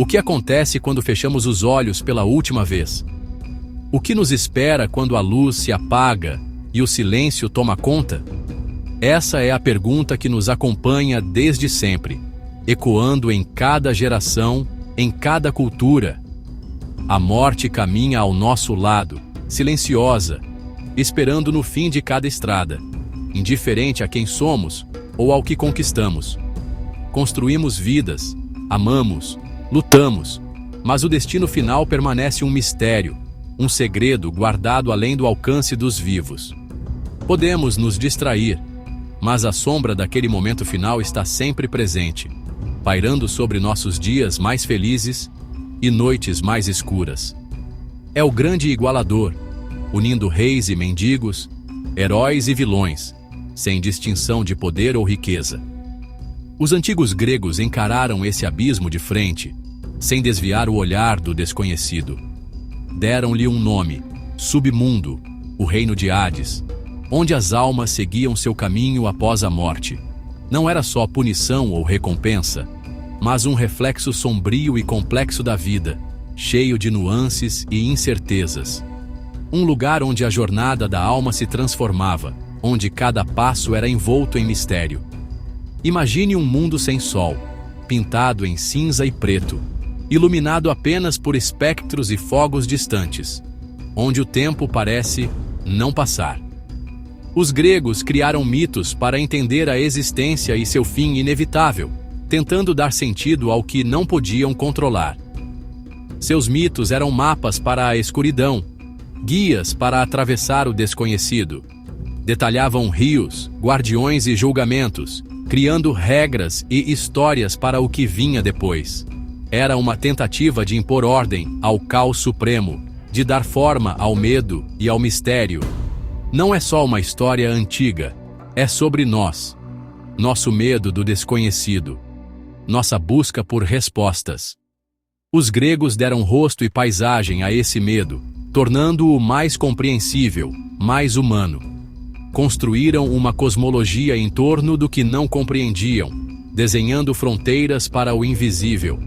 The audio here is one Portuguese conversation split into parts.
O que acontece quando fechamos os olhos pela última vez? O que nos espera quando a luz se apaga e o silêncio toma conta? Essa é a pergunta que nos acompanha desde sempre, ecoando em cada geração, em cada cultura. A morte caminha ao nosso lado, silenciosa, esperando no fim de cada estrada, indiferente a quem somos ou ao que conquistamos. Construímos vidas, amamos, lutamos, mas o destino final permanece um mistério, um segredo guardado além do alcance dos vivos. Podemos nos distrair, mas a sombra daquele momento final está sempre presente, pairando sobre nossos dias mais felizes e noites mais escuras. É o grande igualador, unindo reis e mendigos, heróis e vilões, sem distinção de poder ou riqueza. Os antigos gregos encararam esse abismo de frente, sem desviar o olhar do desconhecido. Deram-lhe um nome, Submundo, o reino de Hades, onde as almas seguiam seu caminho após a morte. Não era só punição ou recompensa, mas um reflexo sombrio e complexo da vida, cheio de nuances e incertezas. Um lugar onde a jornada da alma se transformava, onde cada passo era envolto em mistério. Imagine um mundo sem sol, pintado em cinza e preto, iluminado apenas por espectros e fogos distantes, onde o tempo parece não passar. Os gregos criaram mitos para entender a existência e seu fim inevitável, tentando dar sentido ao que não podiam controlar. Seus mitos eram mapas para a escuridão, guias para atravessar o desconhecido. Detalhavam rios, guardiões e julgamentos, criando regras e histórias para o que vinha depois. Era uma tentativa de impor ordem ao caos supremo, de dar forma ao medo e ao mistério. Não é só uma história antiga, é sobre nós, nosso medo do desconhecido, nossa busca por respostas. Os gregos deram rosto e paisagem a esse medo, tornando-o mais compreensível, mais humano. Construíram uma cosmologia em torno do que não compreendiam, desenhando fronteiras para o invisível.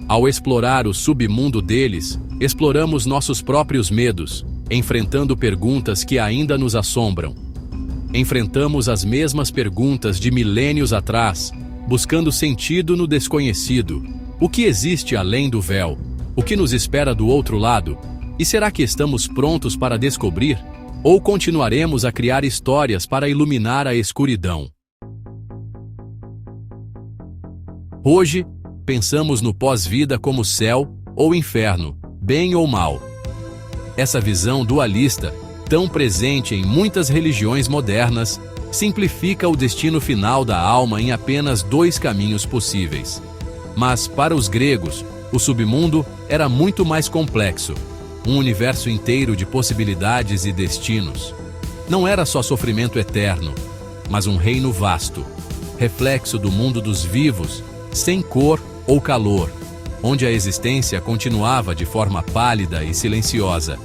Ao explorar o submundo deles, exploramos nossos próprios medos, enfrentando perguntas que ainda nos assombram. Enfrentamos as mesmas perguntas de milênios atrás, buscando sentido no desconhecido. O que existe além do véu? O que nos espera do outro lado? E será que estamos prontos para descobrir? Ou continuaremos a criar histórias para iluminar a escuridão? Hoje, pensamos no pós-vida como céu ou inferno, bem ou mal. Essa visão dualista, tão presente em muitas religiões modernas, simplifica o destino final da alma em apenas dois caminhos possíveis. Mas, para os gregos, o submundo era muito mais complexo. Um universo inteiro de possibilidades e destinos. Não era só sofrimento eterno, mas um reino vasto, reflexo do mundo dos vivos, sem cor ou calor, onde a existência continuava de forma pálida e silenciosa.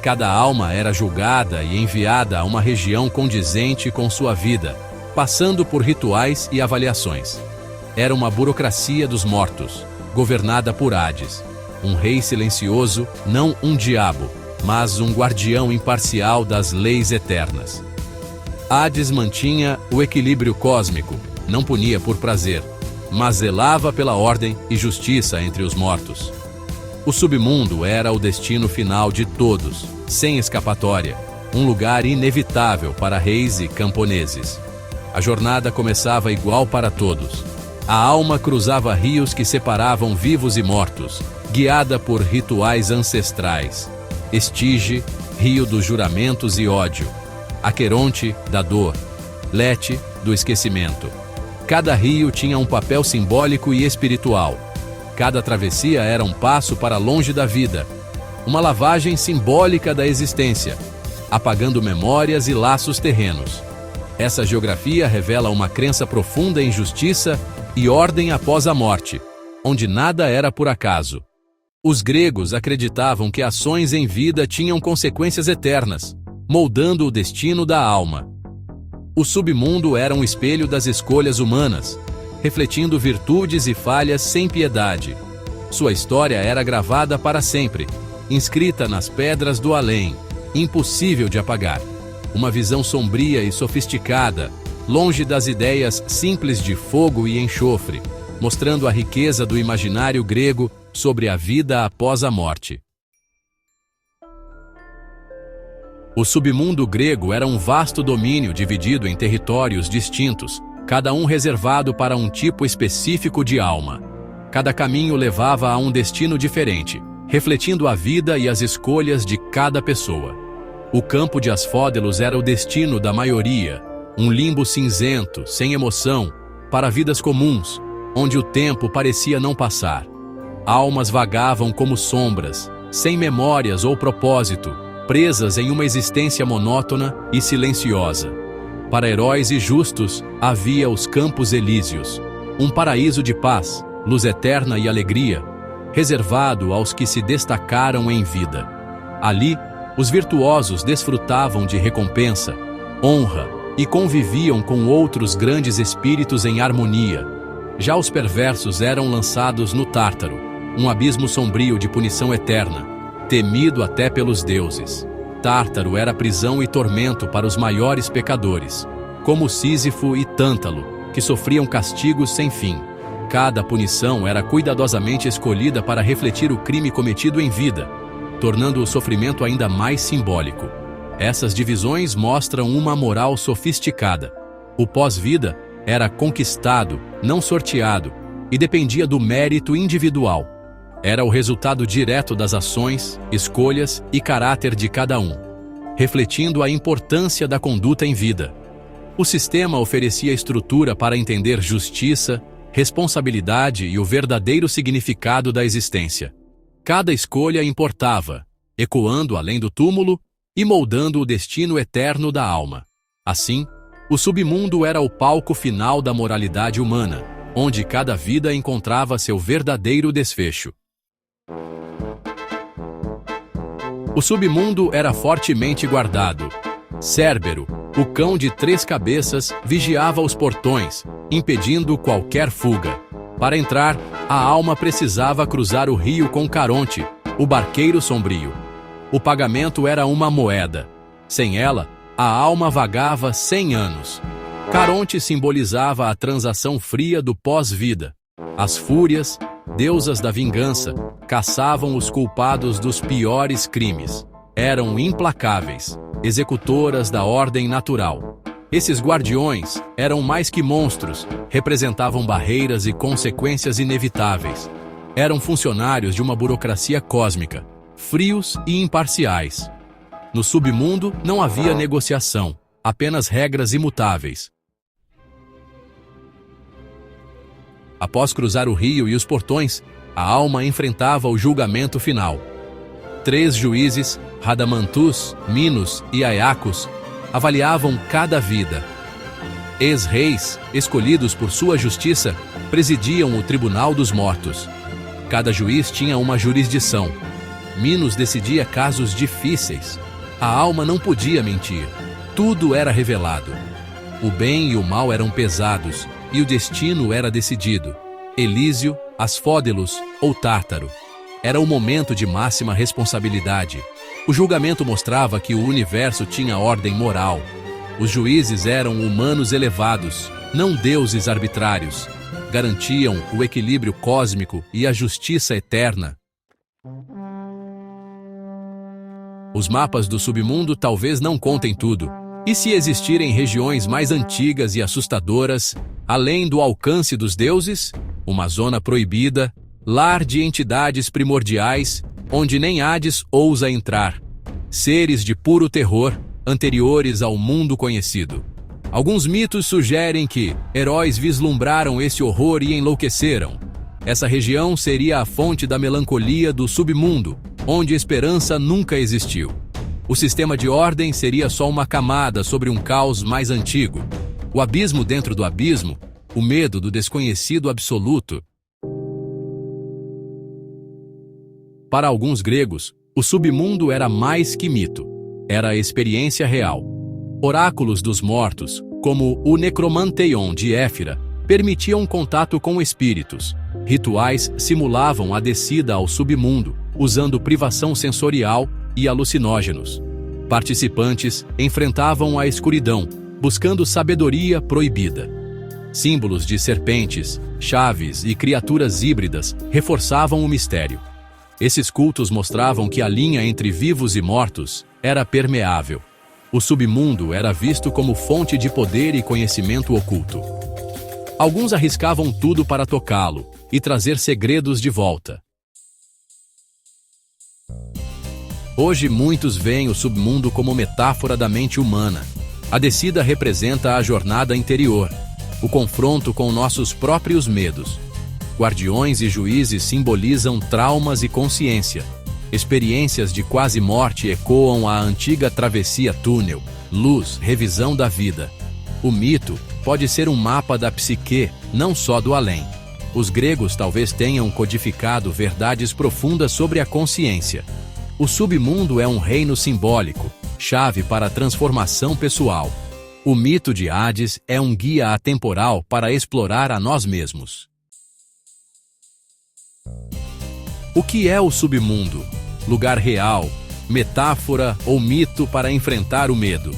Cada alma era julgada e enviada a uma região condizente com sua vida, passando por rituais e avaliações. Era uma burocracia dos mortos, governada por Hades. Um rei silencioso, não um diabo, mas um guardião imparcial das leis eternas. Hades mantinha o equilíbrio cósmico, não punia por prazer, mas zelava pela ordem e justiça entre os mortos. O submundo era o destino final de todos, sem escapatória, um lugar inevitável para reis e camponeses. A jornada começava igual para todos. A alma cruzava rios que separavam vivos e mortos, guiada por rituais ancestrais. Estige, rio dos juramentos e ódio. Aqueronte, da dor. Lete, do esquecimento. Cada rio tinha um papel simbólico e espiritual. Cada travessia era um passo para longe da vida. Uma lavagem simbólica da existência, apagando memórias e laços terrenos. Essa geografia revela uma crença profunda em justiça e ordem após a morte, onde nada era por acaso. Os gregos acreditavam que ações em vida tinham consequências eternas, moldando o destino da alma. O submundo era um espelho das escolhas humanas, refletindo virtudes e falhas sem piedade. Sua história era gravada para sempre, inscrita nas pedras do além, impossível de apagar. Uma visão sombria e sofisticada, longe das ideias simples de fogo e enxofre, mostrando a riqueza do imaginário grego sobre a vida após a morte. O submundo grego era um vasto domínio dividido em territórios distintos, cada um reservado para um tipo específico de alma. Cada caminho levava a um destino diferente, refletindo a vida e as escolhas de cada pessoa. O campo de Asfódelos era o destino da maioria, um limbo cinzento, sem emoção, para vidas comuns, onde o tempo parecia não passar. Almas vagavam como sombras, sem memórias ou propósito, presas em uma existência monótona e silenciosa. Para heróis e justos, havia os Campos Elíseos, um paraíso de paz, luz eterna e alegria, reservado aos que se destacaram em vida. Ali, os virtuosos desfrutavam de recompensa, honra e conviviam com outros grandes espíritos em harmonia. Já os perversos eram lançados no Tártaro, um abismo sombrio de punição eterna, temido até pelos deuses. Tártaro era prisão e tormento para os maiores pecadores, como Sísifo e Tântalo, que sofriam castigos sem fim. Cada punição era cuidadosamente escolhida para refletir o crime cometido em vida, tornando o sofrimento ainda mais simbólico. Essas divisões mostram uma moral sofisticada. O pós-vida era conquistado, não sorteado, e dependia do mérito individual. Era o resultado direto das ações, escolhas e caráter de cada um, refletindo a importância da conduta em vida. O sistema oferecia estrutura para entender justiça, responsabilidade e o verdadeiro significado da existência. Cada escolha importava, ecoando além do túmulo e moldando o destino eterno da alma. Assim, o submundo era o palco final da moralidade humana, onde cada vida encontrava seu verdadeiro desfecho. O submundo era fortemente guardado. Cérbero, o cão de 3 cabeças, vigiava os portões, impedindo qualquer fuga. Para entrar, a alma precisava cruzar o rio com Caronte, o barqueiro sombrio. O pagamento era uma moeda. Sem ela, a alma vagava 100 anos. Caronte simbolizava a transação fria do pós-vida. As fúrias, deusas da vingança, caçavam os culpados dos piores crimes. Eram implacáveis, executoras da ordem natural. Esses guardiões eram mais que monstros, representavam barreiras e consequências inevitáveis. Eram funcionários de uma burocracia cósmica, frios e imparciais. No submundo não havia negociação, apenas regras imutáveis. Após cruzar o rio e os portões, a alma enfrentava o julgamento final. 3 juízes, Radamanthus, Minos e Aiacos, avaliavam cada vida. Ex-reis, escolhidos por sua justiça, presidiam o Tribunal dos Mortos. Cada juiz tinha uma jurisdição. Minos decidia casos difíceis. A alma não podia mentir. Tudo era revelado. O bem e o mal eram pesados, e o destino era decidido. Elísio, Asfódelos ou Tártaro. Era o momento de máxima responsabilidade. O julgamento mostrava que o universo tinha ordem moral. Os juízes eram humanos elevados, não deuses arbitrários. Garantiam o equilíbrio cósmico e a justiça eterna. Os mapas do submundo talvez não contem tudo. E se existirem regiões mais antigas e assustadoras, além do alcance dos deuses, uma zona proibida, lar de entidades primordiais, onde nem Hades ousa entrar, seres de puro terror, anteriores ao mundo conhecido. Alguns mitos sugerem que heróis vislumbraram esse horror e enlouqueceram. Essa região seria a fonte da melancolia do submundo, onde esperança nunca existiu. O sistema de ordem seria só uma camada sobre um caos mais antigo. O abismo dentro do abismo, o medo do desconhecido absoluto. Para alguns gregos, o submundo era mais que mito. Era a experiência real. Oráculos dos mortos, como o Necromanteion de Éfira, permitiam contato com espíritos. Rituais simulavam a descida ao submundo, usando privação sensorial e alucinógenos. Participantes enfrentavam a escuridão, buscando sabedoria proibida. Símbolos de serpentes, chaves e criaturas híbridas reforçavam o mistério. Esses cultos mostravam que a linha entre vivos e mortos era permeável. O submundo era visto como fonte de poder e conhecimento oculto. Alguns arriscavam tudo para tocá-lo e trazer segredos de volta. Hoje muitos veem o submundo como metáfora da mente humana. A descida representa a jornada interior, o confronto com nossos próprios medos. Guardiões e juízes simbolizam traumas e consciência. Experiências de quase morte ecoam a antiga travessia túnel, luz, revisão da vida. O mito pode ser um mapa da psique, não só do além. Os gregos talvez tenham codificado verdades profundas sobre a consciência. O submundo é um reino simbólico, chave para a transformação pessoal. O mito de Hades é um guia atemporal para explorar a nós mesmos. O que é o submundo? Lugar real, metáfora ou mito para enfrentar o medo?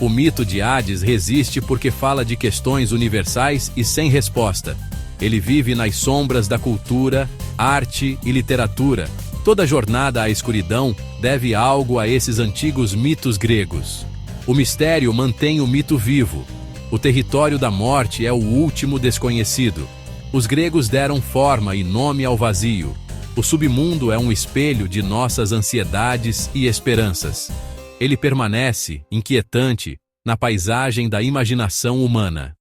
O mito de Hades resiste porque fala de questões universais e sem resposta. Ele vive nas sombras da cultura, arte e literatura. Toda jornada à escuridão deve algo a esses antigos mitos gregos. O mistério mantém o mito vivo. O território da morte é o último desconhecido. Os gregos deram forma e nome ao vazio. O submundo é um espelho de nossas ansiedades e esperanças. Ele permanece, inquietante, na paisagem da imaginação humana.